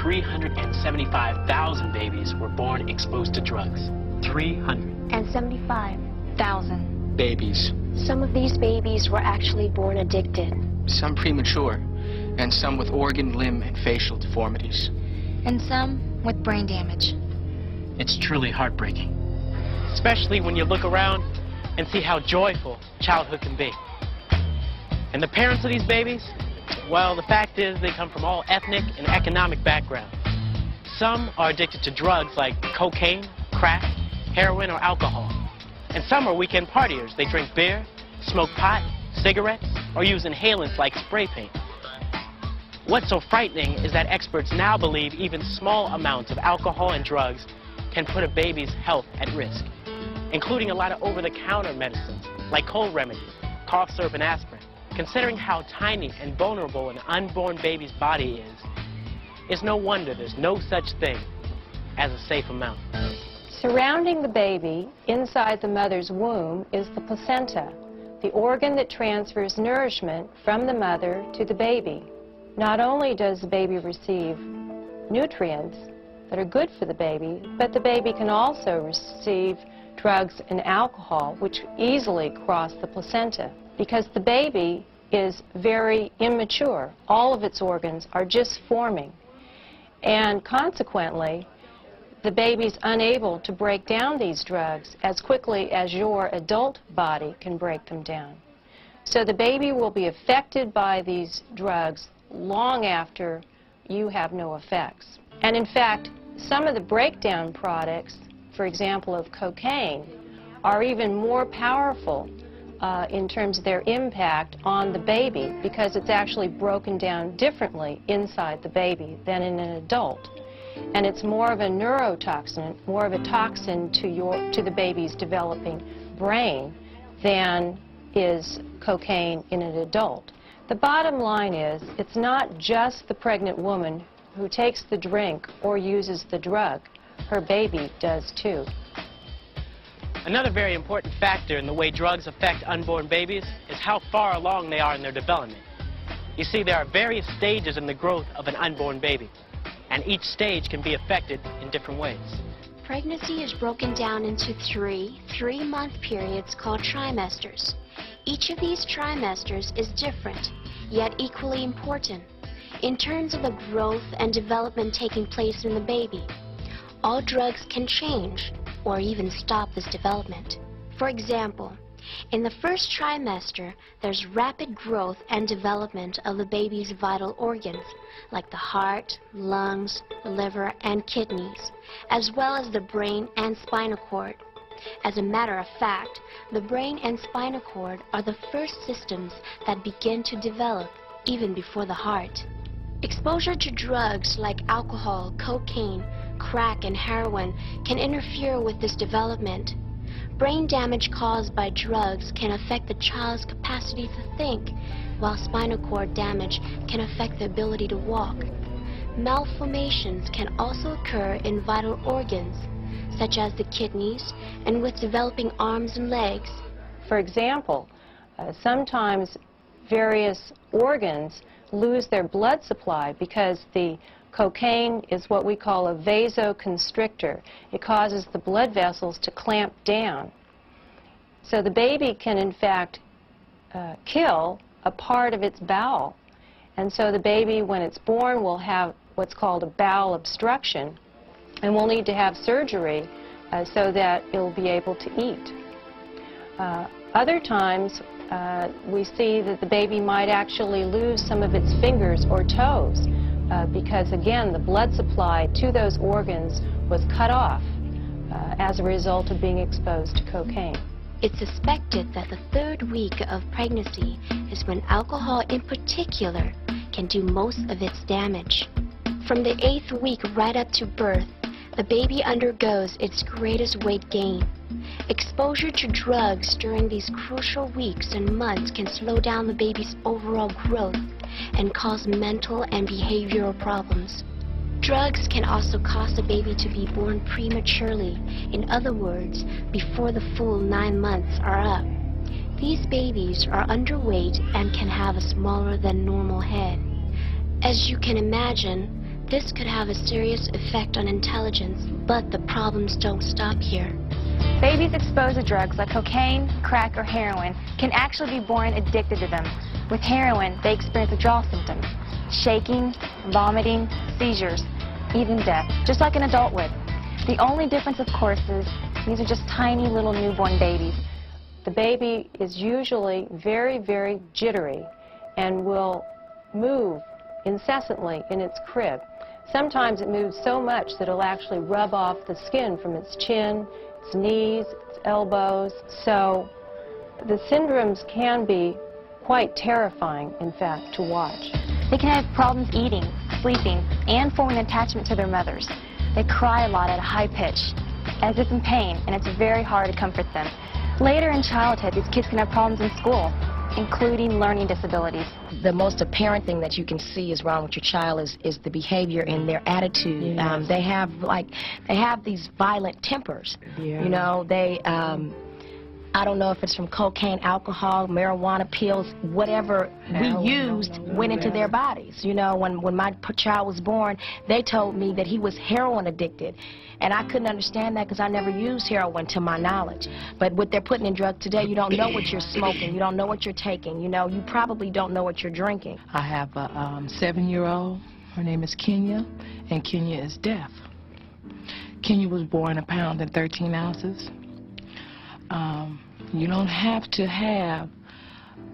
375,000 babies were born exposed to drugs. 375,000 babies. Some of these babies were actually born addicted. Some premature, and some with organ, limb, and facial deformities. and some with brain damage. It's truly heartbreaking, especially when you look around and see how joyful childhood can be. And the parents of these babies, well, the fact is they come from all ethnic and economic backgrounds. Some are addicted to drugs like cocaine, crack, heroin, or alcohol. And some are weekend partiers. They drink beer, smoke pot, cigarettes, or use inhalants like spray paint. What's so frightening is that experts now believe even small amounts of alcohol and drugs can put a baby's health at risk, including a lot of over-the-counter medicines like cold remedies, cough syrup, and aspirin. Considering how tiny and vulnerable an unborn baby's body is, it's no wonder there's no such thing as a safe amount. Surrounding the baby inside the mother's womb is the placenta, the organ that transfers nourishment from the mother to the baby. Not only does the baby receive nutrients that are good for the baby, but the baby can also receive drugs and alcohol, which easily cross the placenta. Because the baby is very immature. All of its organs are just forming. And consequently, the baby's unable to break down these drugs as quickly as your adult body can break them down. So the baby will be affected by these drugs long after you have no effects. And in fact, some of the breakdown products, for example of cocaine, are even more powerful in terms of their impact on the baby, because it's actually broken down differently inside the baby than in an adult. And it's more of a neurotoxin, more of a toxin to the baby's developing brain than is cocaine in an adult. The bottom line is, it's not just the pregnant woman who takes the drink or uses the drug. Her baby does too. Another very important factor in the way drugs affect unborn babies is how far along they are in their development. You see, there are various stages in the growth of an unborn baby, and each stage can be affected in different ways. Pregnancy is broken down into three-month periods called trimesters. Each of these trimesters is different, yet equally important, in terms of the growth and development taking place in the baby. All drugs can change or even stop this development. For example, in the first trimester, there's rapid growth and development of the baby's vital organs, like the heart, lungs, liver, and kidneys, as well as the brain and spinal cord. As a matter of fact, the brain and spinal cord are the first systems that begin to develop even before the heart. Exposure to drugs like alcohol, cocaine, crack, and heroin can interfere with this development. Brain damage caused by drugs can affect the child's capacity to think, while spinal cord damage can affect the ability to walk. Malformations can also occur in vital organs, such as the kidneys, and with developing arms and legs. For example, sometimes various organs lose their blood supply because the cocaine is what we call a vasoconstrictor. It causes the blood vessels to clamp down. So the baby can in fact kill a part of its bowel. And so the baby, when it's born, will have what's called a bowel obstruction, and will need to have surgery so that it'll be able to eat. Other times we see that the baby might actually lose some of its fingers or toes because, again, the blood supply to those organs was cut off as a result of being exposed to cocaine. It's suspected that the third week of pregnancy is when alcohol in particular can do most of its damage. From the 8th week right up to birth, the baby undergoes its greatest weight gain. Exposure to drugs during these crucial weeks and months can slow down the baby's overall growth and cause mental and behavioral problems. Drugs can also cause the baby to be born prematurely, in other words, before the full 9 months are up. These babies are underweight and can have a smaller than normal head. As you can imagine, This could have a serious effect on intelligence, but the problems don't stop here. Babies exposed to drugs like cocaine, crack, or heroin can actually be born addicted to them. With heroin, they experience withdrawal symptoms, shaking, vomiting, seizures, even death, just like an adult would. The only difference, of course, is these are just tiny little newborn babies. The baby is usually very, very jittery and will move incessantly in its crib. Sometimes it moves so much that it'll actually rub off the skin from its chin, its knees, its elbows. So the syndromes can be quite terrifying, in fact, to watch. They can have problems eating, sleeping, and forming attachment to their mothers. They cry a lot at a high pitch, as if in pain, and it's very hard to comfort them. Later in childhood, these kids can have problems in school, including learning disabilities. The most apparent thing that you can see is wrong with your child is the behavior and their attitude. Yes. They have these violent tempers. Yeah. You know, they I don't know if it's from cocaine, alcohol, marijuana pills, whatever we used went into their bodies. You know, when my child was born, they told me that he was heroin addicted. And I couldn't understand that because I never used heroin to my knowledge. But what they're putting in drugs today, you don't know what you're smoking. You don't know what you're taking. You know, you probably don't know what you're drinking. I have a 7-year-old. Her name is Kenya, and Kenya is deaf. Kenya was born 1 pound and 13 ounces. You don't have to have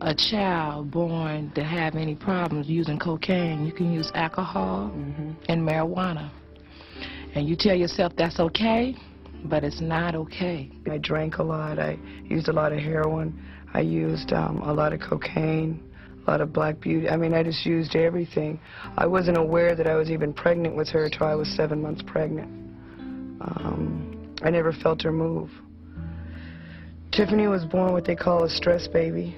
a child born to have any problems using cocaine. You can use alcohol and marijuana. And you tell yourself that's okay, but it's not okay. I drank a lot. I used a lot of heroin. I used a lot of cocaine, a lot of black beauty. I mean, I just used everything. I wasn't aware that I was even pregnant with her until I was 7 months pregnant. I never felt her move. Tiffany was born what they call a stress baby.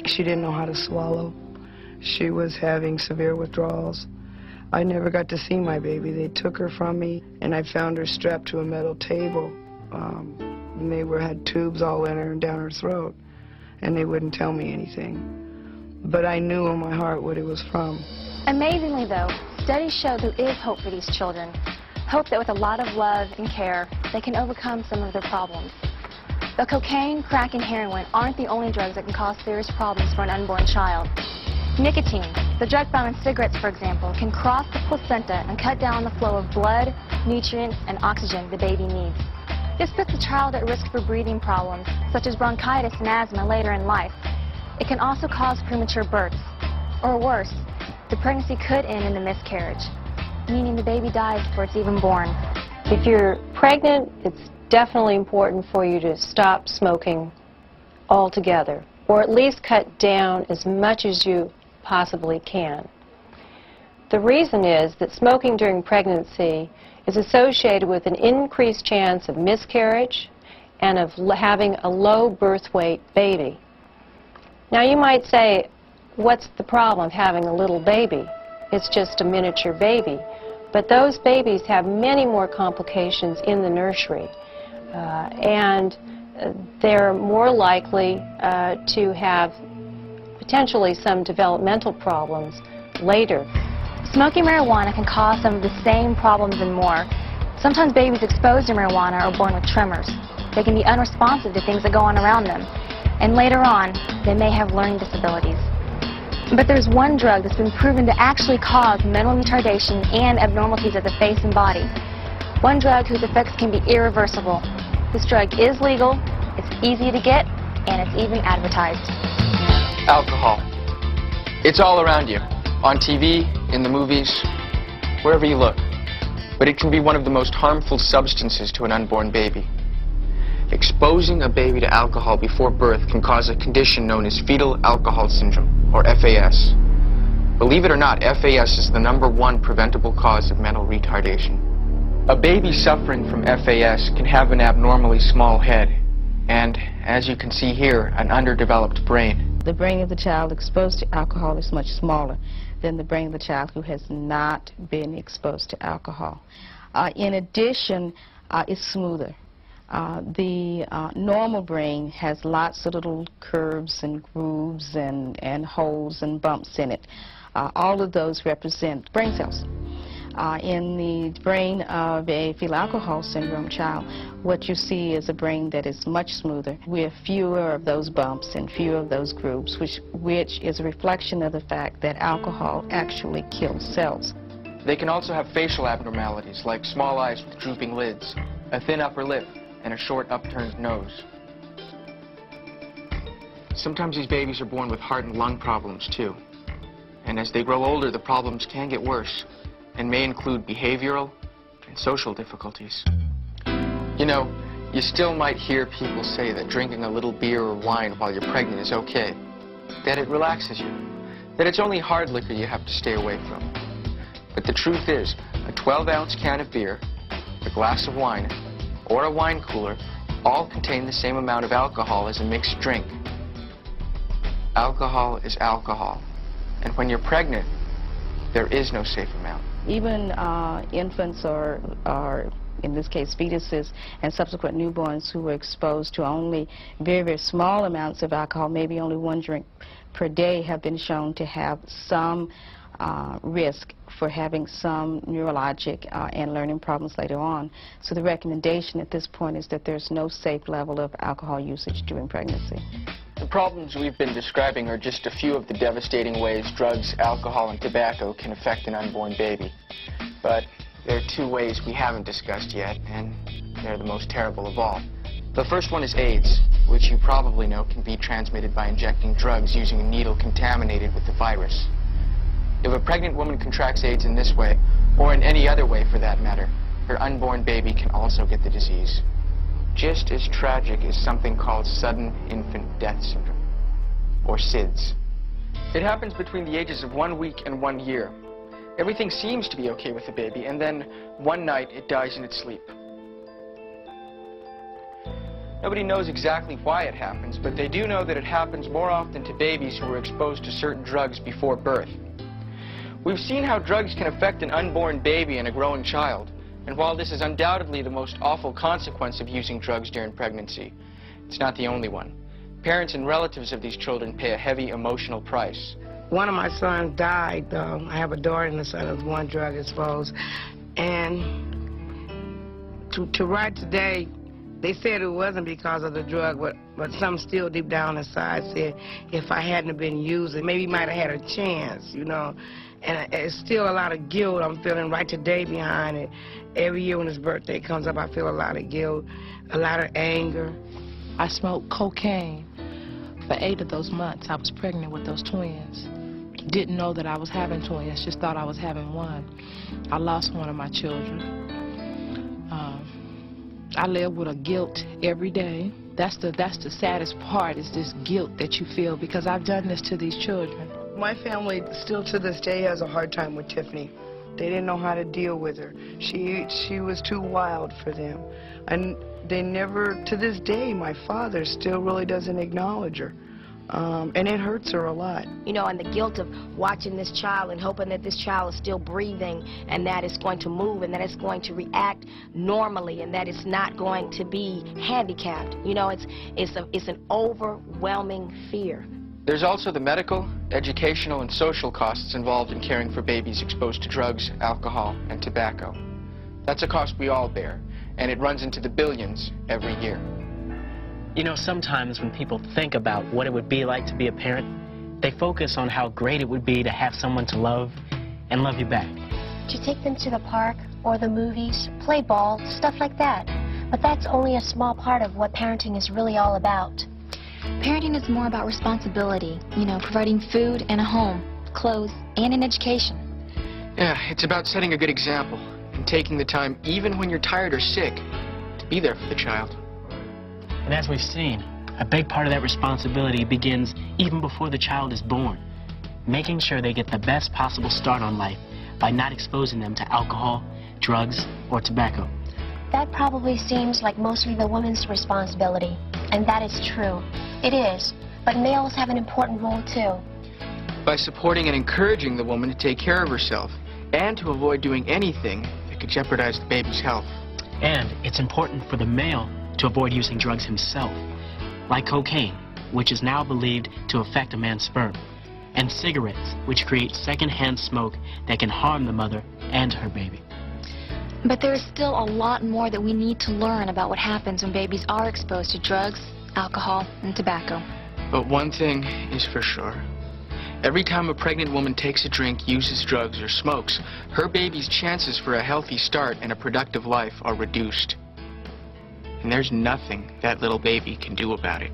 She didn't know how to swallow. She was having severe withdrawals. I never got to see my baby. They took her from me, and I found her strapped to a metal table. And they had tubes all in her and down her throat, and they wouldn't tell me anything. But I knew in my heart what it was from. Amazingly, though, studies show there is hope for these children. Hope that with a lot of love and care, they can overcome some of their problems. But cocaine, crack, and heroin aren't the only drugs that can cause serious problems for an unborn child. Nicotine, the drug found in cigarettes, for example, can cross the placenta and cut down the flow of blood, nutrients, and oxygen the baby needs. This puts the child at risk for breathing problems, such as bronchitis and asthma later in life. It can also cause premature births. Or worse, the pregnancy could end in a miscarriage, meaning the baby dies before it's even born. If you're pregnant, it's definitely important for you to stop smoking altogether, or at least cut down as much as you possibly can. The reason is that smoking during pregnancy is associated with an increased chance of miscarriage and of having a low birth weight baby. Now you might say, what's the problem of having a little baby? It's just a miniature baby. But those babies have many more complications in the nursery, and they're more likely to have potentially some developmental problems later. Smoking marijuana can cause some of the same problems and more. Sometimes babies exposed to marijuana are born with tremors. They can be unresponsive to things that go on around them. And later on, they may have learning disabilities. But there's one drug that's been proven to actually cause mental retardation and abnormalities of the face and body. One drug whose effects can be irreversible. This drug is legal, it's easy to get, and it's even advertised. Alcohol. It's all around you. On TV, in the movies, wherever you look. But it can be one of the most harmful substances to an unborn baby. Exposing a baby to alcohol before birth can cause a condition known as fetal alcohol syndrome, or FAS. Believe it or not, FAS is the #1 preventable cause of mental retardation. A baby suffering from FAS can have an abnormally small head and, as you can see here, an underdeveloped brain. The brain of the child exposed to alcohol is much smaller than the brain of the child who has not been exposed to alcohol. In addition, it's smoother. The normal brain has lots of little curves and grooves and holes and bumps in it. All of those represent brain cells. In the brain of a fetal alcohol syndrome child, what you see is a brain that is much smoother, with fewer of those bumps and fewer of those grooves, which is a reflection of the fact that alcohol actually kills cells. They can also have facial abnormalities like small eyes with drooping lids, a thin upper lip, and a short upturned nose. Sometimes these babies are born with heart and lung problems too. And as they grow older, the problems can get worse and may include behavioral and social difficulties. You know, you still might hear people say that drinking a little beer or wine while you're pregnant is okay, that it relaxes you, that it's only hard liquor you have to stay away from. But the truth is, a 12-ounce can of beer, a glass of wine, or a wine cooler all contain the same amount of alcohol as a mixed drink. Alcohol is alcohol. And when you're pregnant, there is no safe amount. Even infants or in this case fetuses and subsequent newborns who were exposed to only very, very small amounts of alcohol, maybe only 1 drink per day, have been shown to have some risk for having some neurologic and learning problems later on. So the recommendation at this point is that there's no safe level of alcohol usage during pregnancy. The problems we've been describing are just a few of the devastating ways drugs, alcohol, and tobacco can affect an unborn baby. But there are 2 ways we haven't discussed yet, and they're the most terrible of all. The first one is AIDS, which you probably know can be transmitted by injecting drugs using a needle contaminated with the virus. If a pregnant woman contracts AIDS in this way, or in any other way for that matter, her unborn baby can also get the disease. Just as tragic is something called sudden infant death syndrome, or SIDS. It happens between the ages of 1 week and 1 year. Everything seems to be okay with the baby, and then one night it dies in its sleep. Nobody knows exactly why it happens, but they do know that it happens more often to babies who are exposed to certain drugs before birth. We've seen how drugs can affect an unborn baby and a growing child. And while this is undoubtedly the most awful consequence of using drugs during pregnancy, it's not the only one. Parents and relatives of these children pay a heavy emotional price. One of my sons died, though. I have a daughter and a son who was 1 drug exposed. And to write today, they said it wasn't because of the drug, but some still deep down inside said if I hadn't been using, maybe he might have had a chance, you know. And it's still a lot of guilt I'm feeling right today behind it. Every year when his birthday comes up, I feel a lot of guilt, a lot of anger. I smoked cocaine for 8 of those months. I was pregnant with those twins. Didn't know that I was having twins, just thought I was having 1. I lost one of my children. I live with a guilt every day. That's the saddest part, is this guilt that you feel because I've done this to these children. My family still to this day has a hard time with Tiffany. They didn't know how to deal with her. She was too wild for them. And they never, to this day, my father still really doesn't acknowledge her. And it hurts her a lot. You know, and the guilt of watching this child and hoping that this child is still breathing and that it's going to move and that it's going to react normally and that it's not going to be handicapped. You know, it's an overwhelming fear. There's also the medical, educational, and social costs involved in caring for babies exposed to drugs, alcohol, and tobacco. That's a cost we all bear, and it runs into the billions every year. You know, sometimes when people think about what it would be like to be a parent, they focus on how great it would be to have someone to love and love you back. To take them to the park or the movies, play ball, stuff like that. But that's only a small part of what parenting is really all about. Parenting is more about responsibility, you know, providing food and a home, clothes, and an education. Yeah, it's about setting a good example and taking the time, even when you're tired or sick, to be there for the child. And as we've seen, a big part of that responsibility begins even before the child is born, making sure they get the best possible start on life by not exposing them to alcohol, drugs, or tobacco. That probably seems like mostly the woman's responsibility, and that is true. It is, but males have an important role too. By supporting and encouraging the woman to take care of herself and to avoid doing anything that could jeopardize the baby's health. And it's important for the male to avoid using drugs himself, like cocaine, which is now believed to affect a man's sperm, and cigarettes, which create secondhand smoke that can harm the mother and her baby. But there is still a lot more that we need to learn about what happens when babies are exposed to drugs, alcohol, and tobacco. But one thing is for sure. Every time a pregnant woman takes a drink, uses drugs, or smokes, her baby's chances for a healthy start and a productive life are reduced. And there's nothing that little baby can do about it.